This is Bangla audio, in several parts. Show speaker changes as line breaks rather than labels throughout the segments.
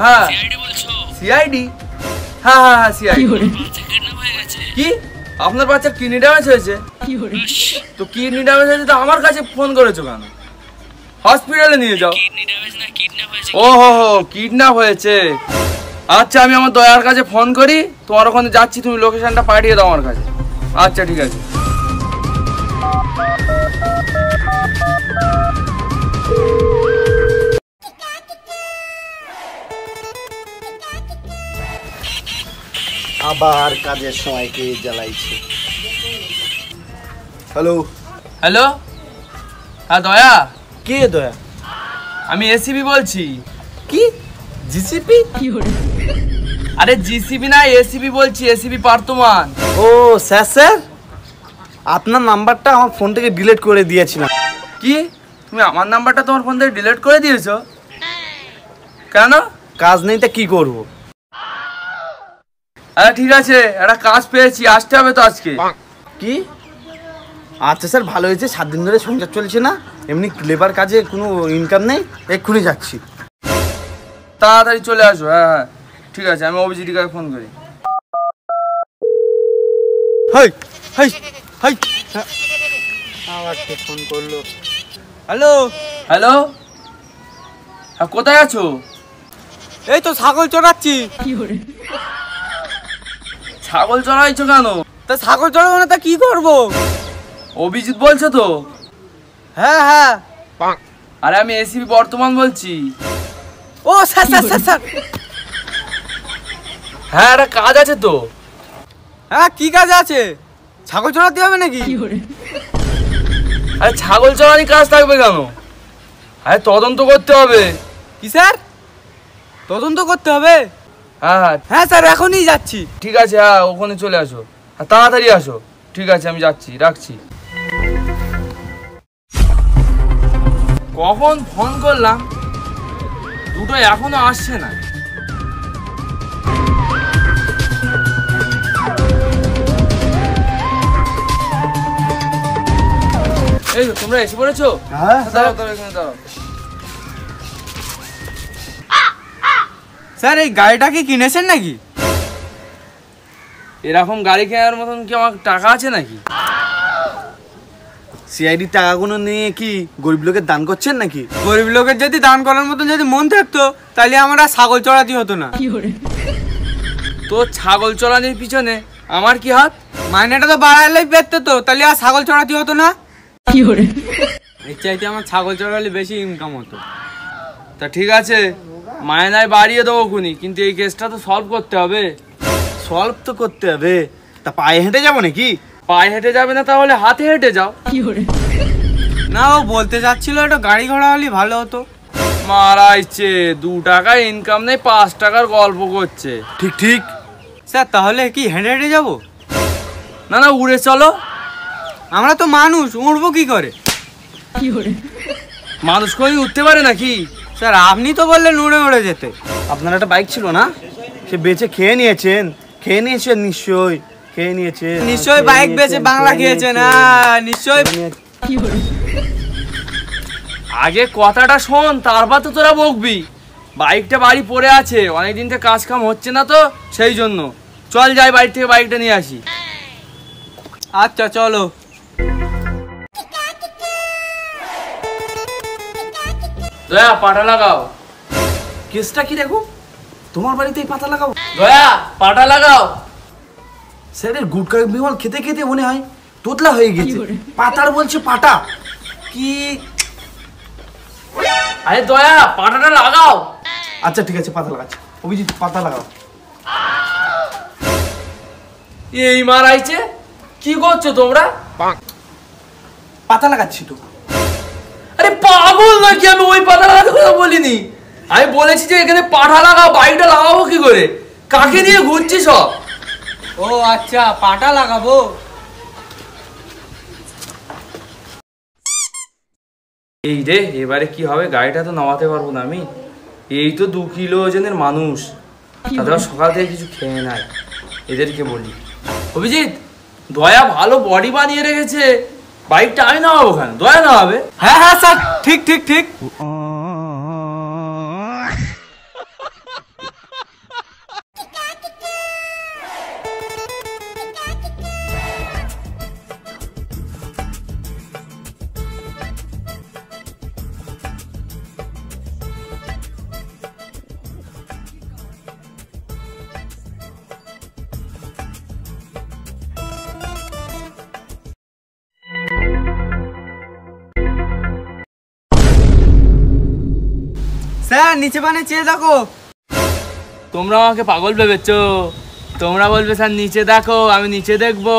হ্যাঁ সিআইডি। হ্যাঁ হ্যাঁ হ্যাঁ সিআইডি। কি আপনার বাচ্চার কিডনি ড্যামেজ হয়েছে? তো কিডনি ড্যামেজ হয়েছে তো আমার কাছে ফোন করেছো কেন? হসপিটালে নিয়ে যাও। ও হো হো কিডন্যাপ হয়েছে। আচ্ছা আমি আমার দয়ার কাছে ফোন করি, তোমার ওখানে যাচ্ছি, তুমি লোকেশনটা পাঠিয়ে দাও আমার কাছে। আচ্ছা ঠিক আছে।
আবার কাজের সময় কে জ্বালাইছে। হ্যালো
হ্যালো, হ্যাঁ দয়া।
কে দয়া?
আমি এসিবি বলছি।
কি জিসিপি?
আরে জিসিবি না এসিবি বলছি, এসিবি পার্থমান।
ও স্যার স্যার, আপনার নাম্বারটা আমার ফোন থেকে ডিলিট করে দিয়েছিলাম।
কি তুমি আমার নাম্বারটা তোমার ফোন থেকে ডিলিট করে দিয়েছো? কেন?
কাজ নেই তা কি করব?
আরে ঠিক আছে, একটা কাজ পেয়েছি, আসতে হবে তো আজকে।
কি? আচ্ছা স্যার ভালো হয়েছে, 7 দিন ধরে সংসার চলছে না, এমনি লেবার কাজে কোনো ইনকাম নেই, এক্ষুনি যাচ্ছি।
তাড়াতাড়ি চলে আসো। হ্যাঁ হ্যাঁ ঠিক আছে, আমি অভিজিৎকে ফোন করি।
হাই হাই হাই, আবার কে ফোন করলো? হ্যালো
হ্যালো, হ্যাঁ কোথায় আছো?
এই তো ছাগল চড়াচ্ছি।
ছাগল চড়াইছো কেন?
তা ছাগল চড়াবো না তা কি করবো?
অভিজিৎ বলছো তো?
হ্যাঁ হ্যাঁ।
আরে আমি এসিবি বর্তমান বলছি।
ও স্যার স্যার স্যার স্যার।
হ্যাঁ একটা কাজ আছে তো।
হ্যাঁ কি কাজ আছে? ছাগল চড়াতে হবে নাকি?
আরে ছাগল চড়ানি কাজ থাকবে কেন? আরে তদন্ত করতে হবে।
কি স্যার তদন্ত করতে হবে?
হ্যাঁ হ্যাঁ
হ্যাঁ স্যার এখনই যাচ্ছি।
ঠিক আছে, হ্যাঁ ওখানে চলে আসো, হ্যাঁ তাড়াতাড়ি আসো। ঠিক আছে আমি যাচ্ছি, রাখছি। কখন ফোন করলাম, দুটো এখনো আসছে না। এই তো তোমরা এসে পড়েছো?
হ্যাঁ
দাঁড়াও দাঁড়াও, এখানে দাঁড়াও।
স্যার এই গাড়িটা কি কিনেছেন নাকি?
এরকম গাড়ি কেনার মতন কি আমার টাকা আছে নাকি?
সিআইডি টাকাগুলো নিয়ে কি গরিব লোকের দান করছেন নাকি? গরিব লোকের যদি দান করার মতন যদি মন থাকতো তাহলে আমরা ছাগল চড়াতে হতো না।
তো ছাগল চড়ানির পিছনে আমার কি হাত?
মাইনেটা তো বাড়ালেই পেতে তো, তাহলে আর ছাগল চড়াতে হতো না। এর চাইতে আমার ছাগল চড়ালে বেশি ইনকাম হতো।
তা ঠিক আছে, মায়নায় বাড়িয়ে দেবো খুনি, কিন্তু এই কেসটা তো সলভ করতে হবে।
সলভ তো করতে হবে, তা পায়ে হেঁটে যাবো নাকি?
পায়ে হেঁটে যাবে না তাহলে হাতে হেঁটে যাও।
না ও বলতে চাচ্ছিল একটা গাড়ি ঘোড়া হলে ভালো হতো।
মারাইছে, 2 টাকা ইনকাম নেই, 5 টাকার গল্প করছে।
ঠিক ঠিক। স্যার তাহলে কি হেঁটে হেঁটে যাবো?
না না উড়ে চলো।
আমরা তো মানুষ, উড়বো কি করে?
মানুষ কই উঠতে পারে নাকি?
স্যার আপনি তো বললেন উড়ে উড়ে যেতে। আপনার একটা বাইক ছিল না, সে বেচে খেয়ে নিয়েছেন? খেয়ে নিয়েছেন নিশ্চয়ই, খেয়ে নিয়েছেন নিশ্চয়ই, বাইক বেচে বাংলা খেয়েছেন। নিশ্চয়ই।
আগে কথাটা শোন, তারপর তো তোরা বকবি। বাইকটা বাড়ি পড়ে আছে, অনেকদিন থেকে কাজ কাম হচ্ছে না তো সেই জন্য। চল যাই বাড়ি থেকে বাইকটা নিয়ে আসি।
আচ্ছা চলো।
দয়া পাটা লাগাও।
কেসটা কি দেখো, তোমার বাড়িতেই পাতা লাগাও?
দয়া পাটা লাগাও।
স্যারের গুটকা বিমল খেতে খেতে মনে হয় তোতলা হয়ে গেছে, পাতার বলছে পাটা। কি?
আরে দয়া পাটাটা লাগাও।
আচ্ছা ঠিক আছে পাতা লাগাচ্ছি। অভিজিৎ পাতা লাগাও।
এই মারাইছে, কি করছো তোমরা?
পাতা লাগাচ্ছি তো।
আরে পাগল নাকি, আমি ওই পাটা লাগাতে কথা বলিনি। আমি বলেছি যে এখানে পাটা লাগাও। বাইকটা লাগাবো কি করে? কাকে নিয়ে ঘুরছি সব?
ও আচ্ছা পাটা লাগাবো।
এই রে, এবারে কি হবে? গাড়িটা তো নামাতে পারবো না আমি। এই তো 2 কিলো ওজনের মানুষ, তারা সকাল থেকে কিছু খেয়ে নাই। এদেরকে বলি, অভিজিৎ দয়া ভালো বডি বানিয়ে রেখেছে, বাইকটা আমি নামাবো কেন? দয়া নামাবে।
হ্যাঁ হ্যাঁ স্যার, ঠিক ঠিক ঠিক। স্যার নিচে পানে চেয়ে দেখো।
তোমরা আমাকে পাগল ভেবেছো, তোমরা বলবে স্যার নিচে দেখো, আমি নিচে দেখবো,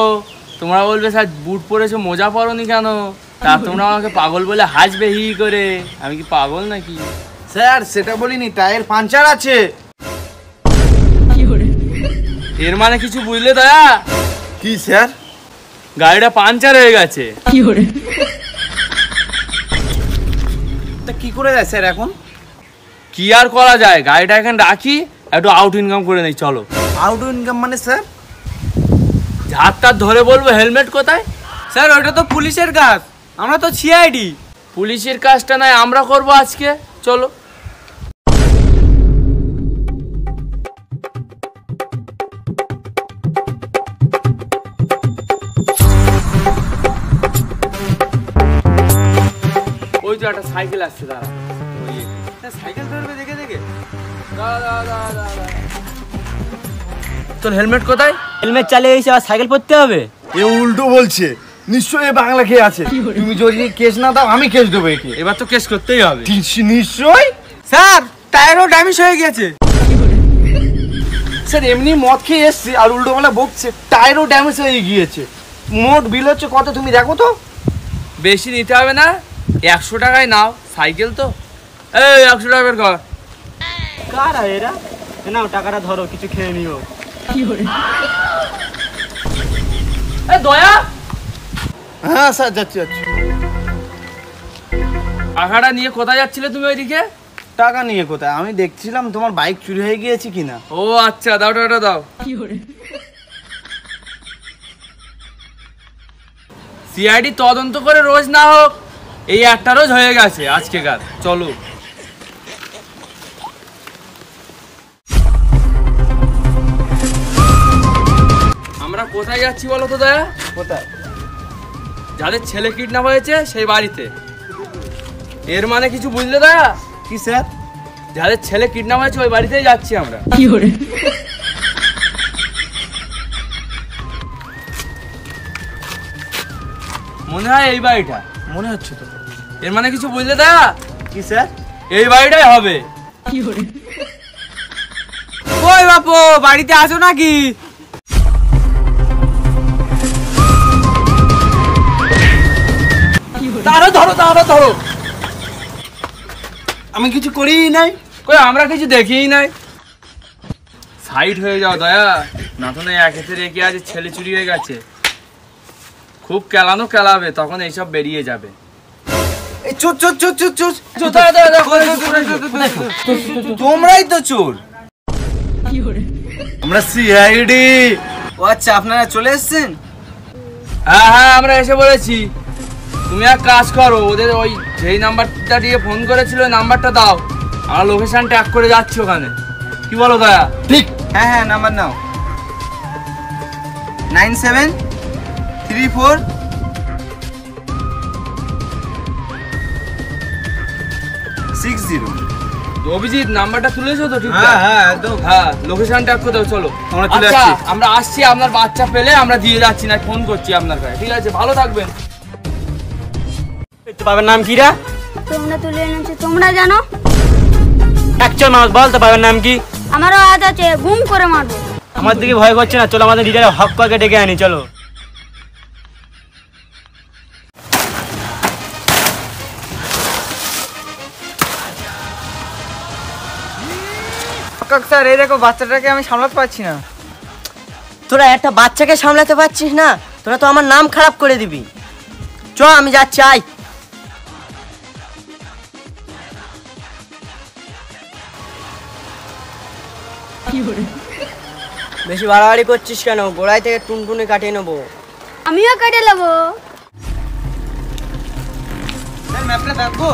তোমরা বলবে স্যার বুট পরেছো মোজা পরোনি কেন, তা তোমরা আমাকে পাগল বলে হাসবে হি করে। আমি কি পাগল নাকি?
স্যার সেটা বলিনি, টায়ার পাঞ্চার আছে।
এর মানে কিছু বুঝলে দয়া?
কি স্যার?
গাড়িটা পাঞ্চার হয়ে গেছে।
তা কি করে যায় স্যার এখন?
কি আর করা যায়, গাড়িটা এখানে রাখি, একটু আউট ইনকাম করে নেই চলো।
আউট ইনকাম মানে স্যার?
ঝাড় তার ধরে বলবো হেলমেট কোথায়।
স্যার ওটা তো পুলিশের কাজ, আমরা তো সিআইডি।
পুলিশের কাজটা নয় আমরা করবো আজকে, চলো। ওই তো একটা সাইকেল আসছে, দাঁড়া।
সাইকেল ধরবে দেখে দেখে।
তোর হেলমেট কোথায়?
হেলমেট চালিয়ে এসে আবার সাইকেল পরতে হবে?
এ উল্টো বলছে, নিশ্চয়ই বাংলা খেয়ে আছে। তুমি যদি কেস না দাও আমি কেস দেবো একে।
এবার তো কেস করতেই হবে।
নিশ্চয়ই। স্যার টায়ারও ড্যামেজ হয়ে গেছে। স্যার এমনি মদ খেয়ে এসছি আর উল্টো বেলা বকছে, টায়ারও ড্যামেজ হয়ে গিয়েছে। মোট বিল হচ্ছে কত তুমি দেখো তো।
বেশি নিতে হবে না, 100 টাকায় নাও, সাইকেল তো। এই 100 টাকা বের কর।
কারা এরা? নাও টাকাটা ধরো, কিছু খেয়ে নিও।
এ দয়া,
হ্যাঁ স্যার যাচ্ছি।
টাকাটা নিয়ে কোথায় যাচ্ছিলে তুমি ওইদিকে?
টাকা নিয়ে কোথায়, আমি দেখছিলাম তোমার বাইক চুরি হয়ে গিয়েছে কিনা।
ও আচ্ছা, দাও টাকাটা দাও। সিআইডি তদন্ত করে রোজ না হোক, এই একটা রোজ হয়ে গেছে আজকেকার, চলো। আমরা কোথায় যাচ্ছি বলো তো দয়া?
কোথায়?
যাদের ছেলে কিডন্যাপ হয়েছে সেই বাড়িতে। এর মানে কিছু বুঝলে দয়া?
কি স্যার?
যাদের ছেলে কিডন্যাপ হয়েছে ওই বাড়িতেই যাচ্ছি আমরা। মনে হয় এই বাড়িটা।
মনে হচ্ছে তো।
এর মানে কিছু বুঝলে দয়া?
কি স্যার?
এই বাড়িটাই হবে।
ওই বাপু বাড়িতে আছো নাকি?
ধরো।
আমি কিছু করিই নাই।
কই আমরা কিছু দেখিই নাই। সাইড হয়ে যাও দয়া, না তো না এক হাতে রেখে আছে, ছেলে চুরি হয়ে গেছে। খুব কেলাবে, তখন এইসব বেরিয়ে যাবে।
এই চোর।
তোমরাই তো চোর।
আমরা সিআইডি। ও আচ্ছা, আপনারা চলে এসেছেন?
হ্যাঁ আমরা এসে বলেছি। তুমি এক কাজ করো, ওদের ওই যেই নাম্বারটা দিয়ে ফোন করেছিল ওই নাম্বারটা দাও, আমরা লোকেশন ট্র্যাক করে যাচ্ছি ওখানে। কি বলো দয়া?
ঠিক। হ্যাঁ নাম্বার নাও। 973460।
অভিজিৎ নাম্বারটা তুলেছো তো? ঠিক
হ্যাঁ একদম।
হ্যাঁ, লোকেশন ট্র্যাক করে দাও, চলো।
আমরা চলে
আচ্ছা,
আসছি।
আমরা আসছি, আপনার বাচ্চা পেলে আমরা দিয়ে যাচ্ছি, না ফোন করছি আপনার কাছে। ঠিক আছে, ভালো থাকবেন।
তো বাবার নাম কি রা?
তোমরা তুলে এনেছো, তোমরা জানো?
একচল মানুষ, বল তো বাবার নাম কি?
আমারও হাত আছে, গুম করে মারবো।
আমার দিকে ভয় করছে না, চলো আমাদের লিডার হক করে ডেকে আনি, চলো।
স্যার এই দেখো বাচ্চাটাকে আমি সামলাতে পারছি না।
তোরা একটা বাচ্চাকে সামলাতে পারছিস না? তোরা তো আমার নাম খারাপ করে দিবি। চ আমি যাচ্ছি, আয়। বেশি বাড়াবাড়ি করছিস কেন? গোড়ায় থেকে টুনটুনি কাটিয়ে নেবো।
আমিও কেটে নেবো।
স্যার ম্যাপটা দেখো।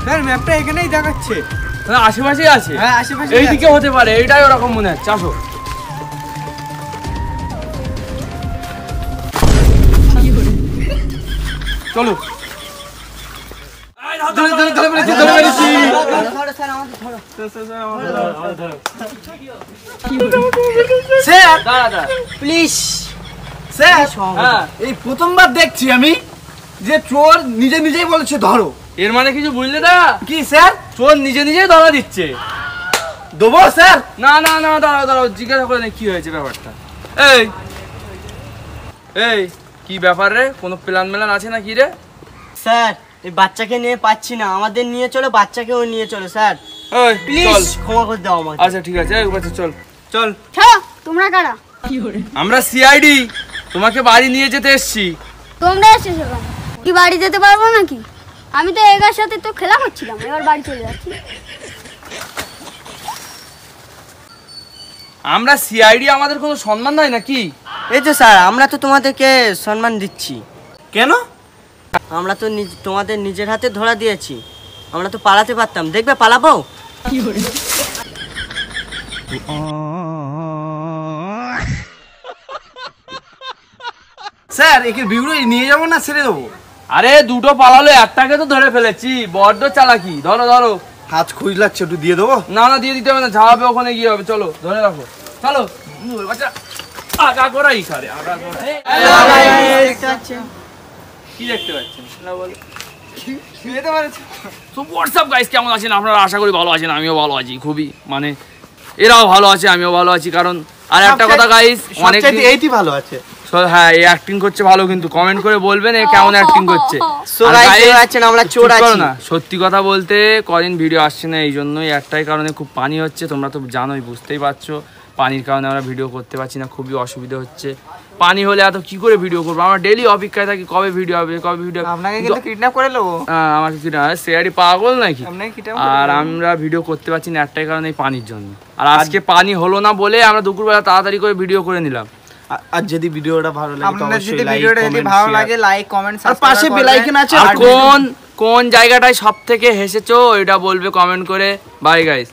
স্যার ম্যাপটা এখানেই দেখাচ্ছে।
আশেপাশেই আছে।
হ্যাঁ আশেপাশে।
এইদিকে হতে পারে, এইটাই ওরকম মনে হচ্ছে। আসো। চলো।
প্লিজ
স্যার
হ্যাঁ,
এই প্রথমবার দেখছি আমি যে চোর নিজেই বলছে ধরো।
এর মানে কিছু বুঝলে না?
কি স্যার?
চোর নিজে নিজেই ধরা দিচ্ছে।
দেবো স্যার?
না না না, দাঁড়াও দাঁড়াও, জিজ্ঞাসা করে কি হয়েছে ব্যাপারটা। এই এই কি ব্যাপার রে? কোনো প্ল্যান মেলান আছে না কি রে?
স্যার এই বাচ্চাকে নিয়ে পাচ্ছি না, আমাদের নিয়ে চলো, বাচ্চাকেও নিয়ে চলো স্যার,
এই
প্লিজ ক্ষমা করে দাও আমাকে।
আচ্ছা ঠিক আছে, এই বাচ্চা চল চল।
ছাড়ো, তোমরা কারা?
আমরা সিআইডি, তোমাকে বাড়ি নিয়ে যেতে এসেছি।
তোমরা এসেছো কেন? কি বাড়ি যেতে পারবো নাকি? আমি তো এগার সাথে তো খেলা করছিলাম, এবার বাড়ি চলে যাচ্ছি।
আমরা সিআইডি, আমাদের কোনো সম্মান নাই নাকি?
এই তো স্যার, আমরা তো তোমাদেরকে সম্মান দিচ্ছি।
কেন?
আমরা তো তোমাদের নিজের হাতে ধরা দিয়েছি, আমরা তো পালাতে পারতাম, দেখবে পালাবো?
স্যার একে বিগুলো নিয়ে যাবো না ছেড়ে দেবো?
আরে দুটো পালালো, একটাকে তো ধরে ফেলেছি, বড্ড চালাকি। ধরো ধরো।
হাত খুঁজ লাগছে, একটু দিয়ে দেবো?
না না, দিয়ে দিতে হবে না, ঝাড়াবে, ওখানে গিয়ে হবে। চলো ধরে রাখো, চলো। বাচ্চা আগা করাই খারে, আগা করা। কি দেখতে পাচ্ছেন না বলো? তো হোয়াটসঅ্যাপ গাইস, কেমন আছেন আপনারা? আশা করি ভালো আছেন, আমিও ভালো আছি খুবই, মানে এরাও ভালো আছে, আমিও ভালো আছি। কারণ আর একটা কথা গাইস, অনেক
এইটি ভালো আছে।
হ্যাঁ, এই অ্যাক্টিং করছে ভালো, কিন্তু কমেন্ট করে বলবেন এ কেমন অ্যাক্টিং করছে।
So guys, দেখতে পাচ্ছেন আমরা চোর আছি
না, সত্যি কথা বলতে কদিন ভিডিও আসছে না, এই জন্যই, একটাই কারণে, খুব পানি হচ্ছে, তোমরা তো জানোই, বুঝতেই পারছো। পানির কারণে আমরা ভিডিও করতে পারছি না, খুবই অসুবিধা হচ্ছে। পানি হলে এত কি করে ভিডিও করবো? আমরা ডেলি অপেক্ষায় থাকি কবে ভিডিও হবে, কবে ভিডিও।
আপনাকে কিন্তু কিডন্যাপ করে নেবো।
আমাকে কি না সিআইডি পাগল নাকি?
আপনাকে কিডন্যাপ
আর আমরা ভিডিও করতে পারছি না একটাই কারণে, এই পানির জন্য। আর আজকে পানি হলো না বলে আমরা দুপুরবেলা তাড়াতাড়ি করে ভিডিও করে নিলাম।
আর যদি ভিডিওটা ভালো লাগে,
আপনাদের যদি ভিডিওটা যদি ভালো লাগে, লাইক কমেন্ট
আর পাশে বেল আইকন আছে।
আর কোন জায়গাটায় সব থেকে হেসেছো এটা বলবে কমেন্ট করে। Bye guys.